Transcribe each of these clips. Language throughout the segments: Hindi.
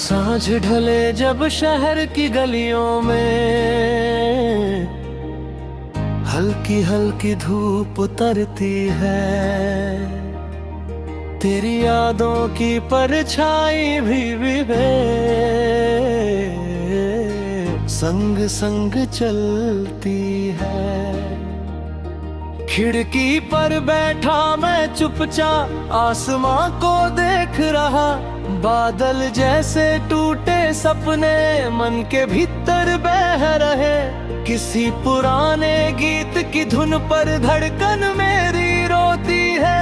सांझ ढले जब शहर की गलियों में हल्की हल्की धूप उतरती है, तेरी यादों की परछाई भी संग संग चलती है। खिड़की पर बैठा मैं चुपचाप आसमां को देख रहा, बादल जैसे टूटे सपने मन के भीतर बह रहे। किसी पुराने गीत की धुन पर धड़कन मेरी रोती है,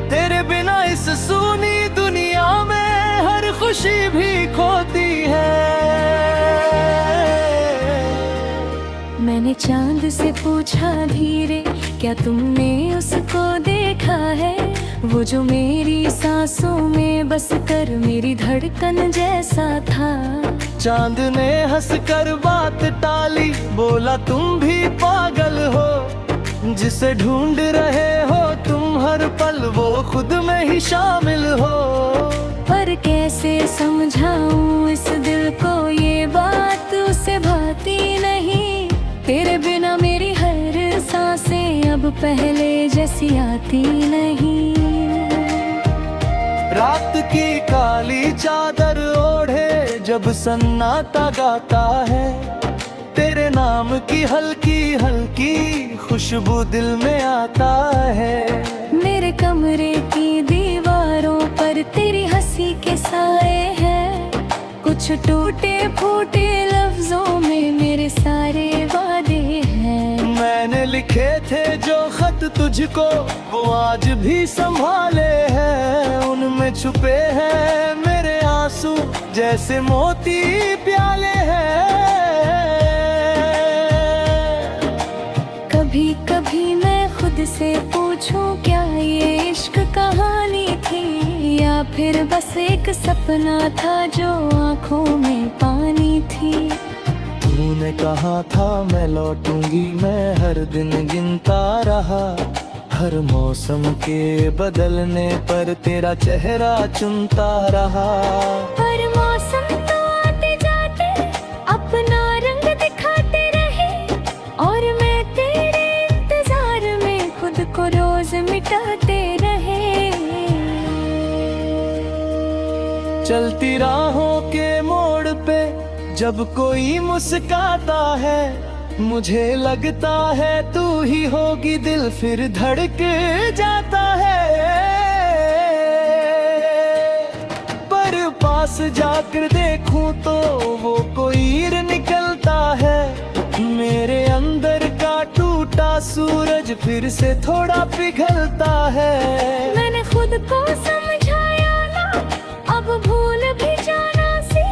तेरे बिना इस सूनी दुनिया में हर खुशी भी खोती है। मैंने चांद से पूछा धीरे, क्या तुमने उसको देखा है? वो जो मेरी सांसों में बस कर मेरी धड़कन जैसा था। चांद ने हंसकर बात टाली, बोला तुम भी पागल हो, जिसे ढूंढ रहे हो तुम हर पल वो खुद में ही शामिल हो। पर कैसे समझाऊं इस दिल को ये बात उसे भाती नहीं, तेरे बिना मेरी हर सांसें अब पहले जैसी आती नहीं। रात की काली चादर ओढ़े जब सन्नाटा गाता है, तेरे नाम की हल्की हल्की खुशबू दिल में आता है। मेरे कमरे की दीवारों पर तेरी हंसी के साए हैं, कुछ टूटे फूटे लफ्जों में मेरे सारे वादे हैं। मैंने लिखे थे जो खत तुझको वो आज भी संभाले हैं, उनमें छुपे हैं मेरे आंसू जैसे मोती प्याले हैं। कभी कभी मैं खुद से पूछूं क्या ये इश्क कहानी थी, या फिर बस एक सपना था जो आंखों में पानी थी। तूने कहा था मैं लौटूंगी, मैं हर दिन गिनता रहा, हर मौसम के बदलने पर तेरा चेहरा चुनता रहा। पर मौसम तो आते जाते अपना रंग दिखाते रहे, और मैं तेरे इंतजार में खुद को रोज मिटाते रहे। चलती राहों के मोड़ पे जब कोई मुस्काता है, मुझे लगता है तू ही होगी, दिल फिर धड़क जाता है। पर पास जाकर देखूं तो वो कोई निकलता है, मेरे अंदर का टूटा सूरज फिर से थोड़ा पिघलता है। मैंने खुद को समझाया ना, अब भूल भी जाना सी,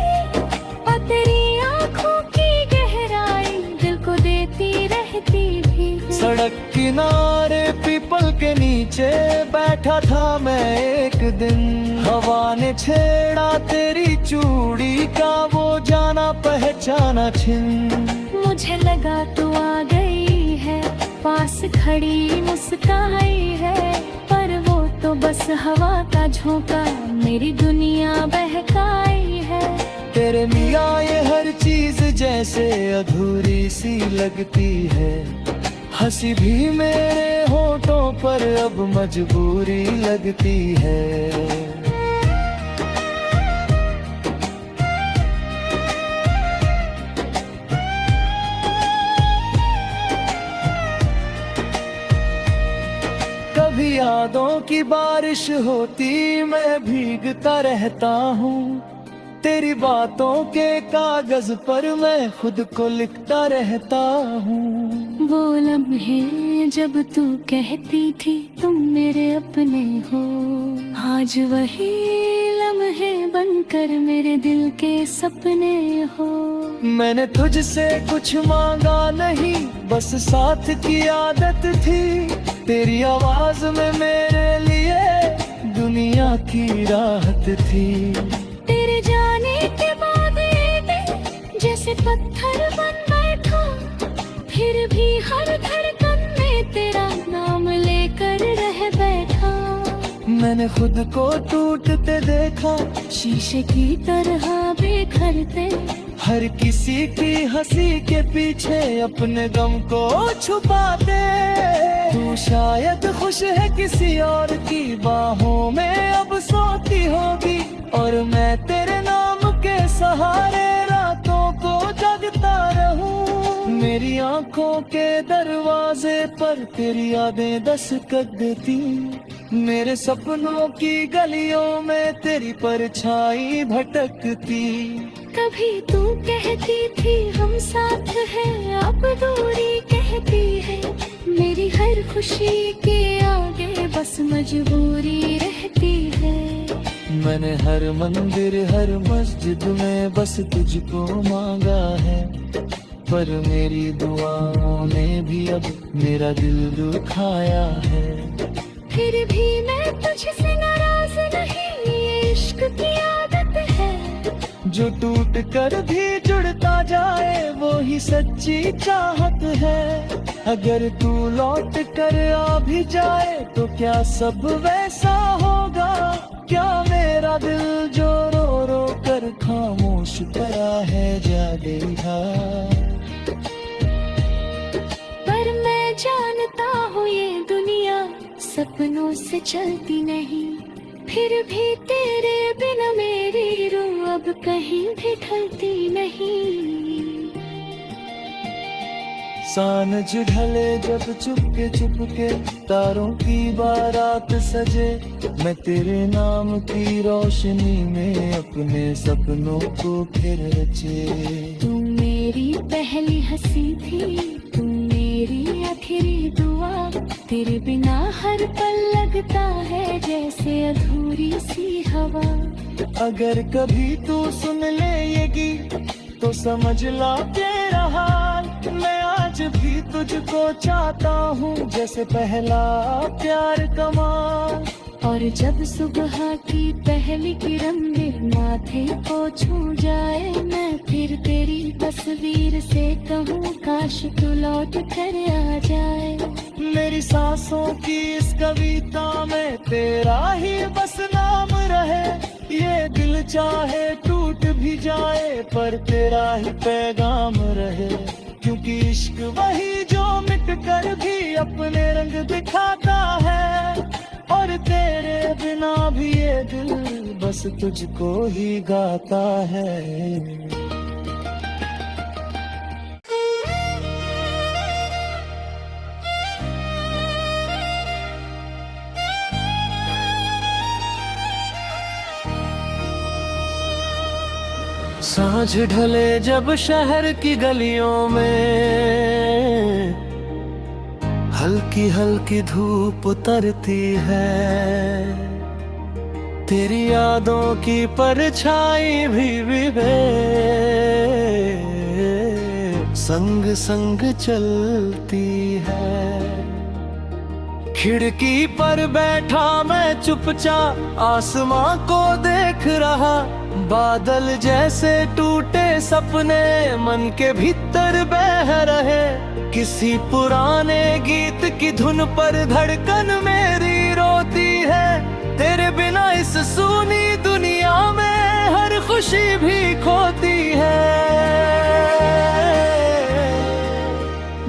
और तेरी आंखों की गहराई दिल को देती रहती भी। सड़क किनारे पीपल के नीचे बैठा था मैं एक दिन, हवा ने छेड़ा तेरी चूड़ी का वो जाना पहचाना छिन। मुझे लगा तू आ गई है, पास खड़ी मुस्काई है, पर वो तो बस हवा का झोंका मेरी दुनिया बहकाई है। तेरे मिया ये हर चीज जैसे अधूरी सी लगती है, हंसी भी मेरे होठों पर अब मजबूरी लगती है। कभी यादों की बारिश होती मैं भीगता रहता हूँ, तेरी बातों के कागज पर मैं खुद को लिखता रहता हूँ। वो लम्हे जब तू कहती थी तुम मेरे अपने हो, आज वही लम्हे बनकर मेरे दिल के सपने हो। मैंने तुझसे कुछ मांगा नहीं, बस साथ की आदत थी, तेरी आवाज में मेरे लिए दुनिया की राहत थी। तेरे जाने के बाद ये दिल जैसे पत्थर बन बैठा, फिर भी हर धड़कन में तेरा नाम लेकर रह बैठा। मैंने खुद को टूटते देखा, शीशे की तरह बिखरते। हर किसी की हंसी के पीछे अपने गम को छुपाते। तू शायद खुश है किसी और की बाहों में अब सोती होगी, और मैं तेरे नाम के सहारे रातों को जगता रहूं। मेरी आंखों के दरवाजे पर तेरी यादें दस्तक देती, मेरे सपनों की गलियों में तेरी परछाई भटकती। कभी तू कहती थी हम साथ हैं, अब दूरी कहती है। मेरी हर खुशी के आगे बस मजबूरी रहती है। मैंने हर मंदिर हर मस्जिद में बस तुझको मांगा है, पर मेरी दुआओं ने भी अब मेरा दिल दुखाया है। फिर भी मैं तुझसे नाराज नहीं, ये इश्क की आदत है। जो टूट कर भी जुड़ता जाए वो ही सच्ची चाहत है। अगर तू लौट कर आ भी जाए तो क्या सब वैसा होगा? क्या मेरा दिल जो रो रो कर खामोश पड़ा है जागेगा? पर मैं जानता हूँ ये दुनिया सपनों से चलती नहीं, फिर भी तेरे बिना मेरी रूह अब कहीं भी ढलती नहीं। सांझ ढले जब चुपके तारों की बारात सजे, मैं तेरे नाम की रोशनी में अपने सपनों को फिर रचे। तू मेरी पहली हंसी थी, तू मेरी आखिरी दुआ। तेरे बिना हर पल लगता है जैसे अधूरी सी हवा। अगर कभी तू सुन ले ये गीत तो समझ ला तेरा हाल। मैं आज भी तुझको चाहता हूँ जैसे पहला प्यार कमाल। और जब सुबह की पहली किरण मेरे माथे को छू जाए, मैं फिर तेरी तस्वीर से कहूँ काश तू लौट कर आ जाए। मेरी सांसों की इस कविता में तेरा ही बस नाम रहे। ये दिल चाहे टूट भी जाए पर तेरा ही पैगाम रहे। क्योंकि इश्क वही जो मिट कर भी अपने रंग दिखाता है, और तेरे बिना भी ये दिल बस तुझको ही गाता है। सांझ ढले जब शहर की गलियों में हल्की हल्की धूप उतरती है, तेरी यादों की परछाई भी संग संग चलती है। खिड़की पर बैठा मैं चुपचाप आसमां को देख रहा। बादल जैसे टूटे सपने मन के भीतर बह रहे। किसी पुराने गीत की धुन पर धड़कन मेरी रोती है। तेरे बिना इस सूनी दुनिया में हर खुशी भी खोती है।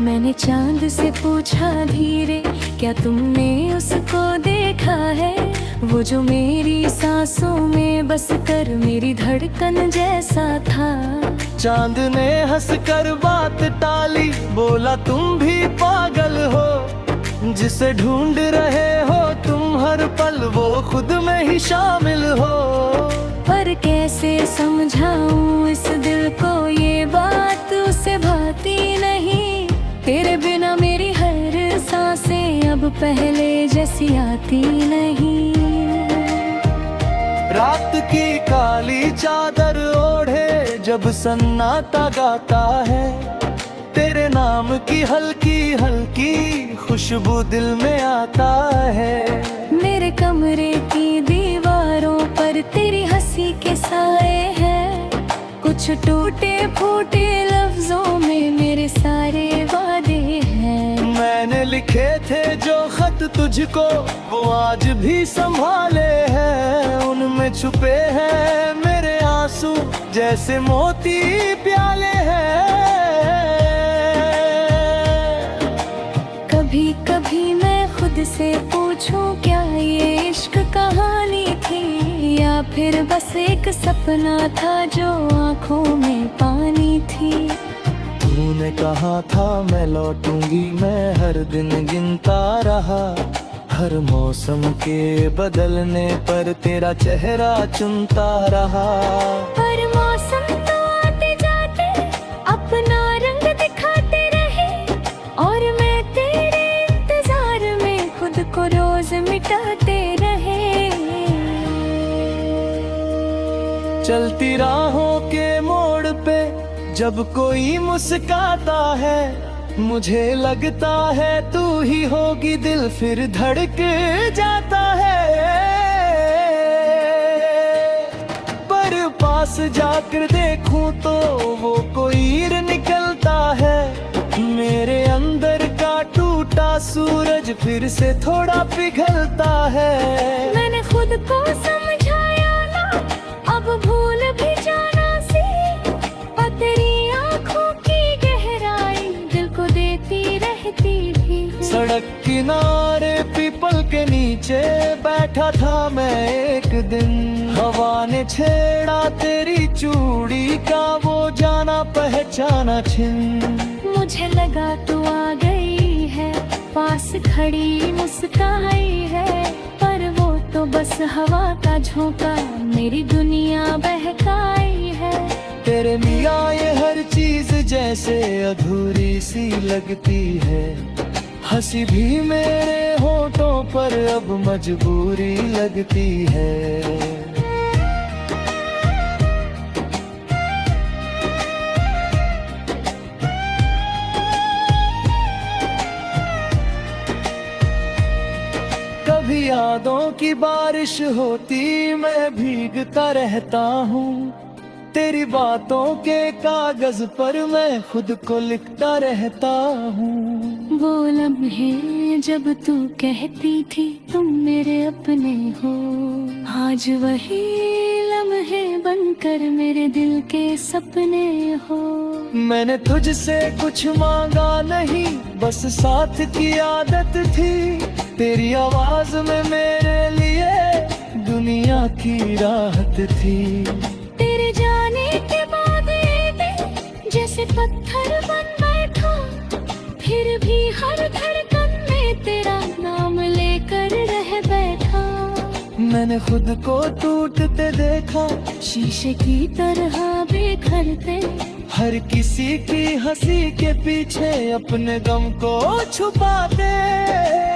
मैंने चांद से पूछा धीरे, क्या तुमने उसको देखा है? वो जो मेरी सांसों में बस कर मेरी धड़कन जैसा था। चांद ने हंसकर बात टाली, बोला तुम भी पागल हो। जिसे ढूंढ रहे हो तुम हर पल वो खुद में ही शामिल हो। पर कैसे समझाऊं इस दिल को ये बात उसे भाती नहीं। तेरे बिना मेरी हर सांसें अब पहले जैसी आती नहीं। रात की काली चादर ओढ़े जब सन्नाटा गाता है, तेरे नाम की हल्की हल्की खुशबू दिल में आता है। मेरे कमरे की दीवारों पर तेरी हंसी के साए हैं। कुछ टूटे फूटे लफ्जों में मेरे सारे वादे हैं। मैंने लिखे थे जो खत तुझको वो आज भी संभाले हैं। उनमें छुपे हैं मेरे आंसू जैसे मोती प्याले हैं। कभी कभी मैं खुद से पूछूं क्या ये इश्क कहानी थी या फिर बस एक सपना था जो आंखों में पानी थी। तूने कहा था मैं लौटूंगी, मैं हर दिन गिनता रहा। हर मौसम के बदलने पर तेरा चेहरा चुनता रहा। पर मौसम तो आते जाते अपना रंग दिखाते रहे और मैं तेरे इंतजार में खुद को रोज मिटाते रहे। चलती राहों के मोड़ पे जब कोई मुस्काता है, मुझे लगता है तू ही होगी, दिल फिर धड़क जाता है। पर पास जाकर देखूं तो वो कोई निकलता है। मेरे अंदर का टूटा सूरज फिर से थोड़ा पिघलता है। मैंने खुद को समझाया ना अब भूल भी जाना सी, और तेरी आंखों की गहराई दिल को देती रहती थी। सड़क किनारे पीपल के नीचे बैठा था मैं एक दिन। हवा ने छेड़ा तेरी चूड़ी का वो जाना पहचाना छिन। मुझे लगा तू आ गई है, पास खड़ी मुस्काई है, पर वो तो बस हवा का झोंका मेरी दुनिया बहकाई है। तेरे मियाँ ये हर चीज जैसे अधूरी सी लगती है। हंसी भी मेरे होठों पर अब मजबूरी लगती है। कभी यादों की बारिश होती मैं भीगता रहता हूँ। तेरी बातों के कागज पर मैं खुद को लिखता रहता हूँ। वो लम्हे जब तू कहती थी तुम मेरे अपने हो, आज वही लम्हे बनकर मेरे दिल के सपने हो। मैंने तुझसे कुछ मांगा नहीं, बस साथ की आदत थी। तेरी आवाज में मेरे लिए दुनिया की राहत थी। तेरे जाने के बाद ये दिल जैसे पत्थर बन बैठा, फिर भी हर धड़कन में तेरा नाम लेकर रह बैठा। मैंने खुद को टूटते देखा, शीशे की तरह बिखरते, हर किसी की हंसी के पीछे अपने गम को छुपाते।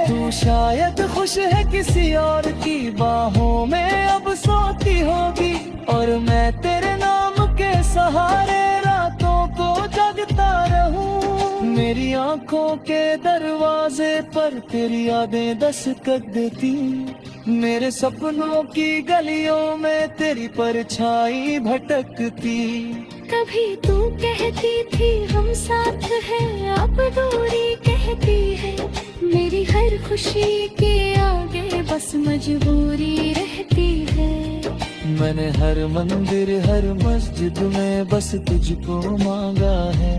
तू शायद खुश है किसी और की बाहों में अब सोती होगी, और मैं तेरे नाम के सहारे रातों को जगता रहूं। मेरी आंखों के दरवाजे पर तेरी यादें दस्तक देती, मेरे सपनों की गलियों में तेरी परछाई भटकती। कभी तू कहती थी हम साथ हैं, अब दूरी कहती है। मेरी हर खुशी के आगे बस मजबूरी रहती है। मैंने हर मंदिर हर मस्जिद में बस तुझको मांगा है,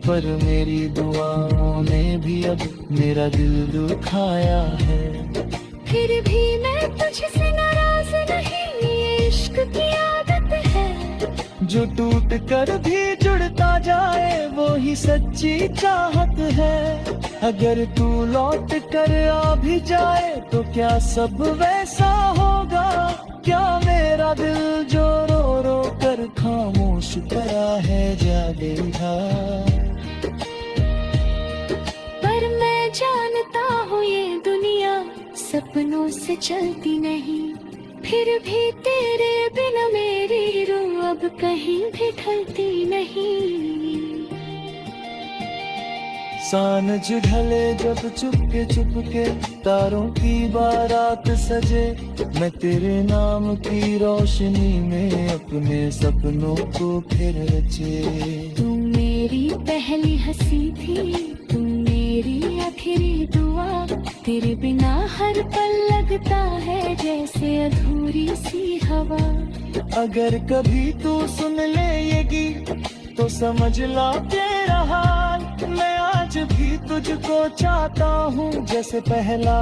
पर मेरी दुआओं ने भी अब मेरा दिल दुखाया है। फिर भी मैं तुझसे नाराज नहीं, ये इश्क की आदत है। जो टूट कर भी जुड़ता जाए वो ही सच्ची चाहत है। अगर तू लौट कर आ भी जाए तो क्या सब वैसा होगा? क्या मेरा दिल जो रो रो कर खामोश पड़ा है जागेगा? पर मैं जानता हूँ ये दुनिया सपनों से चलती नहीं, फिर भी तेरे बिना मेरी रूह अब कहीं भी ढलती नहीं। सानज ढले जब चुपके तारों की बारात सजे, मैं तेरे नाम की रोशनी में अपने सपनों को फिर रचे। तू मेरी पहली हंसी थी, तू मेरी आखिरी आखिरी दुआ, तेरे बिना हर पल लगता है जैसे अधूरी सी हवा। अगर कभी तू सुन ले ये गीत तो समझ ला तेरा हाल, मैं आज भी तुझको चाहता हूँ जैसे पहला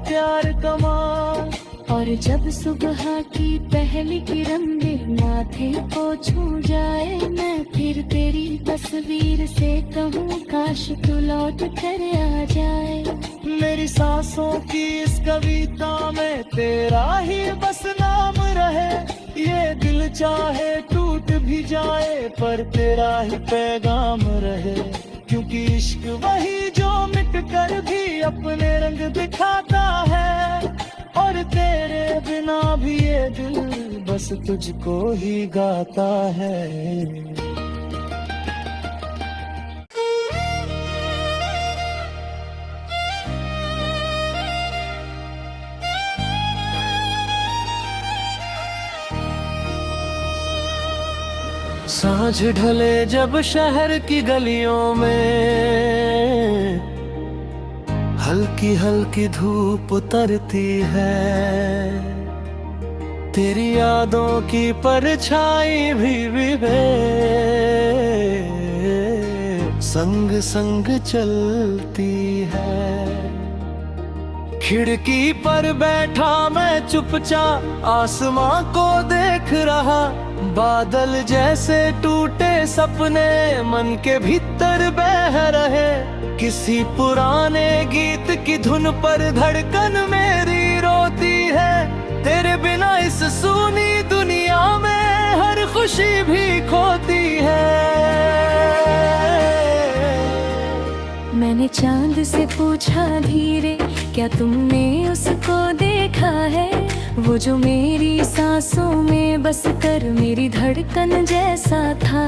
प्यार कमाल। और जब सुबह की पहली किरण मेरे माथे को छू जाए, मैं फिर तेरी तस्वीर से कहूँ काश तू लौट कर आ जाए। मेरी सांसों की इस कविता में तेरा ही बस नाम रहे, ये दिल चाहे टूट भी जाए पर तेरा ही पैगाम रहे। क्योंकि इश्क वही जो मिट कर भी अपने रंग दिखाता है, और तेरे बिना भी ये दिल बस तुझको ही गाता है। सांझ ढले जब शहर की गलियों में हल्की हल्की धूप उतरती है, तेरी यादों की परछाई भी संग संग चलती है। खिड़की पर बैठा मैं चुपचाप आसमां को देख रहा, बादल जैसे टूटे सपने मन के भीतर बह रहे। किसी पुराने गीत की धुन पर धड़कन मेरी रोती है, तेरे बिना इस सूनी दुनिया में हर खुशी भी खोती है। मैंने चांद से पूछा धीरे, क्या तुमने उसको देखा है, वो जो मेरी सांसों में बस कर मेरी धड़कन जैसा था।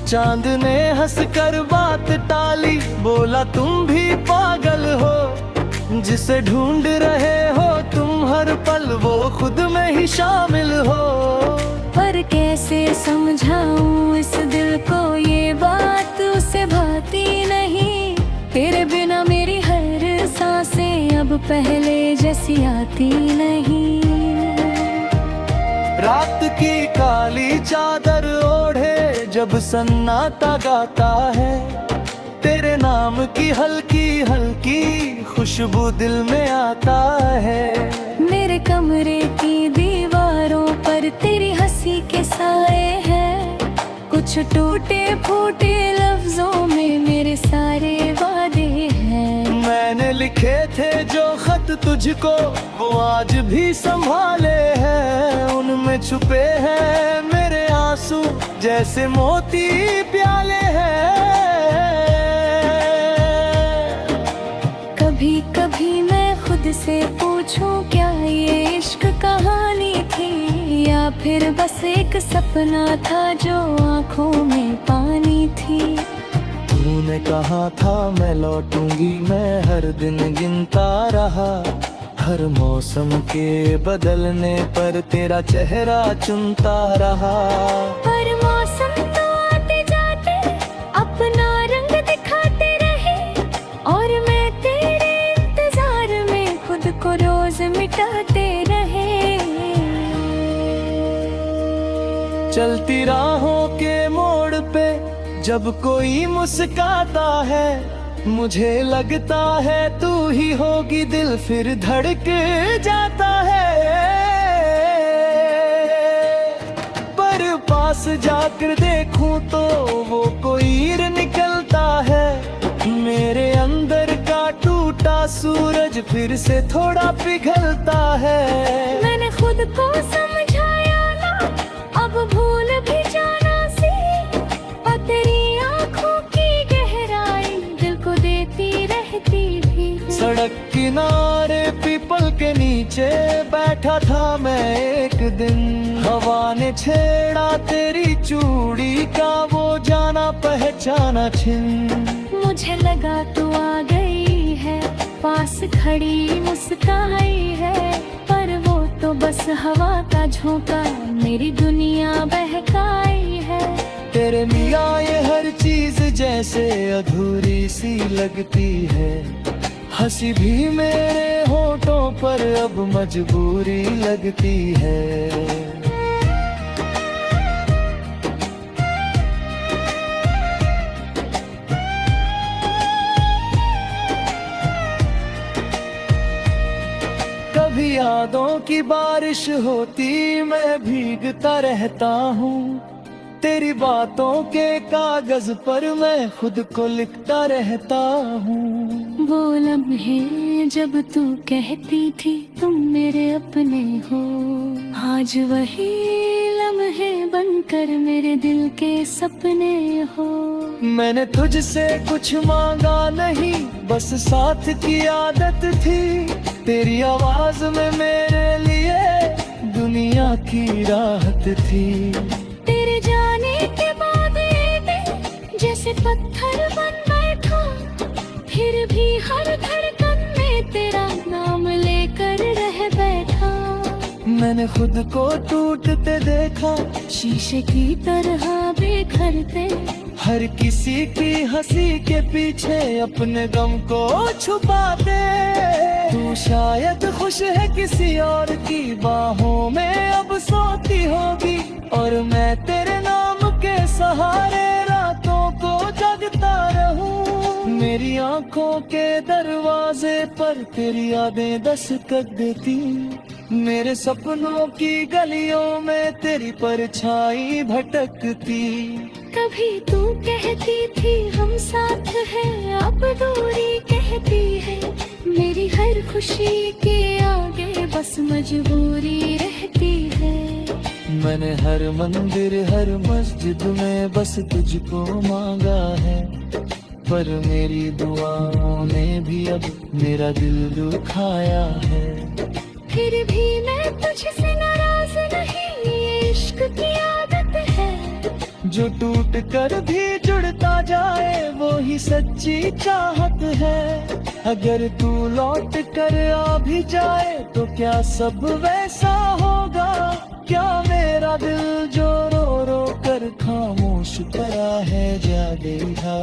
चांद ने हंसकर बात टाली, बोला तुम भी पागल हो, जिसे ढूंढ रहे हो तुम हर पल वो खुद में ही शामिल हो। पर कैसे समझाऊं इस दिल को ये बात उसे भाती नहीं, तेरे बिना मेरी हर सांसें अब पहले जैसी आती नहीं। रात की काली चादर ओढ़े जब सन्नाटा गाता है, तेरे नाम की हल्की हल्की खुशबू दिल में आता है। मेरे कमरे की दीवारों पर तेरी हंसी के साए हैं, कुछ टूटे फूटे लफ्जों में मेरे सारे वादे हैं। मैंने लिखे थे जो खत तुझको वो आज भी संभाले हैं, उनमें छुपे हैं मेरे आंसू जैसे मोती प्याले हैं। कभी कभी मैं खुद से पूछूं क्या ये इश्क कहानी थी, या फिर बस एक सपना था जो आंखों में पानी थी। तूने कहा था मैं लौटूंगी, मैं हर दिन गिनता रहा, हर मौसम के बदलने पर तेरा चेहरा चुनता रहा। पर मौसम तो आते जाते अपना रंग दिखाते रहे, और मैं तेरे इंतजार में खुद को रोज मिटाते रहे। चलती राहों के मोड़ पे जब कोई मुस्काता है, मुझे लगता है तू ही होगी, दिल फिर धड़क जाता है। पर पास जाकर देखूं तो वो कोई निकलता है, मेरे अंदर का टूटा सूरज फिर से थोड़ा पिघलता है। मैंने खुद को समझाया ना अब भूल भी जाना सी, और तेरी आंखों की गहराई दिल को देती रहती भी। सड़क किनारे पीपल के नीचे बैठा था मैं एक दिन, हवा ने छेड़ा तेरी चूड़ी का वो जाना पहचाना छिन। मुझे लगा तू आ गई है, पास खड़ी मुस्काई है, पर वो तो बस हवा का झोंका मेरी दुनिया बहकाई है। तेरे मिया ये हर चीज जैसे अधूरी सी लगती है, हंसी भी मेरे होठों पर अब मजबूरी लगती है। कभी यादों की बारिश होती मैं भीगता रहता हूँ, तेरी बातों के कागज पर मैं खुद को लिखता रहता हूँ। वो लम्हे जब तू कहती थी तुम मेरे अपने हो, आज वही लम्हे बनकर मेरे दिल के सपने हो। मैंने तुझसे कुछ मांगा नहीं, बस साथ की आदत थी, तेरी आवाज में मेरे लिए दुनिया की राहत थी। तेरे जाने के बाद ये दिल जैसे पत्थर बन बैठा, फिर भी हर धड़कन में तेरा नाम लेकर रह बैठा। मैंने खुद को टूटते देखा, शीशे की तरह बिखरते, हर किसी की हंसी के पीछे अपने गम को छुपाते। तू शायद खुश है किसी और की बाहों में अब सोती होगी, और मैं तेरे नाम के सहारे रातों को जगता रहूं। मेरी आंखों के दरवाजे पर तेरी यादें दस्तक देती, मेरे सपनों की गलियों में तेरी परछाई भटकती। कभी तू कहती थी हम साथ हैं, अब दूरी कहती है। मेरी हर खुशी के आगे बस मजबूरी रहती है। मैंने हर मंदिर हर मस्जिद में बस तुझको मांगा है, पर मेरी दुआओं ने भी अब मेरा दिल दुखाया है। फिर भी मैं तुझसे नाराज नहीं, ये इश्क की आदत है। जो टूट कर भी जुड़ता जाए वो ही सच्ची चाहत है। अगर तू लौट कर आ भी जाए तो क्या सब वैसा होगा? क्या मेरा दिल जो रो रो कर खामोश पड़ा है जागेगा?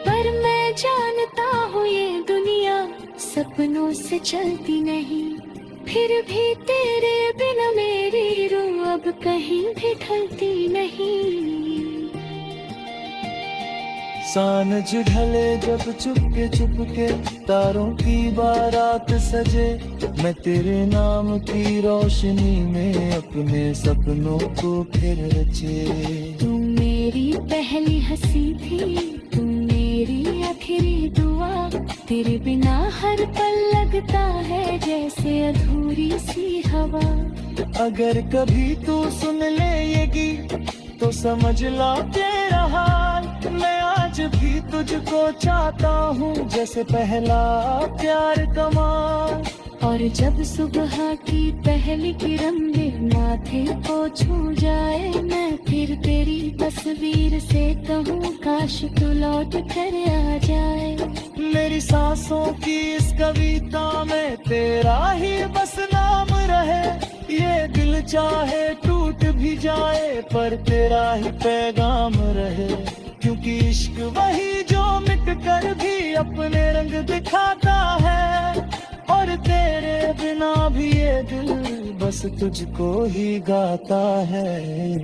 पर मैं जानता हूँ ये दुनिया सपनों से चलती नहीं, फिर भी तेरे बिना मेरी रूह अब कहीं भी ढलती नहीं। सानज ढले जब चुपके तारों की बारात सजे, मैं तेरे नाम की रोशनी में अपने सपनों को फिर रचे। तुम मेरी पहली हंसी थी, तुम मेरी आखिरी दुआ, तेरे बिना हर पल लगता है जैसे अधूरी सी हवा। अगर कभी तू सुन ले ये गीत तो समझ ला तेरा हाल, मैं आज भी तुझको चाहता हूँ जैसे पहला प्यार कमाल। और जब सुबह की पहली किरण मेरे माथे को छू जाए, मैं फिर तेरी तस्वीर से कहूँ काश तू लौट कर आ जाए। मेरी सांसों की इस कविता में तेरा ही बस नाम रहे, ये दिल चाहे टूट भी जाए पर तेरा ही पैगाम रहे। क्योंकि इश्क वही जो मिट कर भी अपने रंग दिखाता है, और तेरे बिना भी ये दिल बस तुझको ही गाता है।